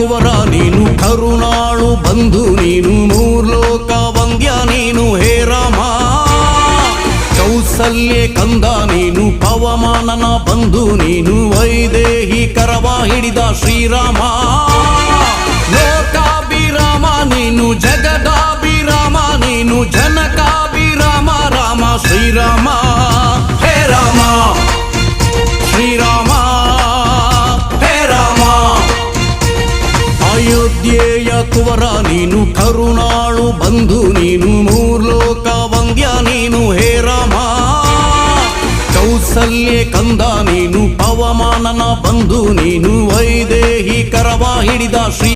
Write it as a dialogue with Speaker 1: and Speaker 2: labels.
Speaker 1: ಕುವರ ನೀನು ಕರುಣಾಳು ಬಂಧು ನೀನು ಮೂರ್ಲೋಕ ವಂದ್ಯ ನೀನು ಹೇ ರಾಮ ಕೌಸಲ್ಯ ಕಂದ ನೀನು ಪವಮಾನನ ಬಂಧು ನೀನು ವೈದೇಹಿ ಕರವ ಹಿಡಿದ ಶ್ರೀರಾಮ ಲೋಕಾಭಿರಾಮ ನೀನು ಜಗದಾಭಿರಾಮ ನೀನು ಜನಕಾಭಿರಾಮ ರಾಮ ಶ್ರೀರಾಮ ಹೇ ರಾಮ ಶ್ರೀರಾಮ ಹೇ ರಾಮ ಅಯೋಧ್ಯೆಯ ಕುವರ ನೀನು ಕರುಣಾಳು ಬಂಧು ನೀನು ಮೂರ್ಲೋಕ ವಂದ್ಯ ನೀನು ಹೇ ರಾಮ ಕೌಸಲ್ಯ ಕಂದ ನೀನು ಪವಮಾನನ ಬಂಧು ನೀನು ವೈದೇಹಿ ಕರವ ಹಿಡಿದ ಶ್ರೀ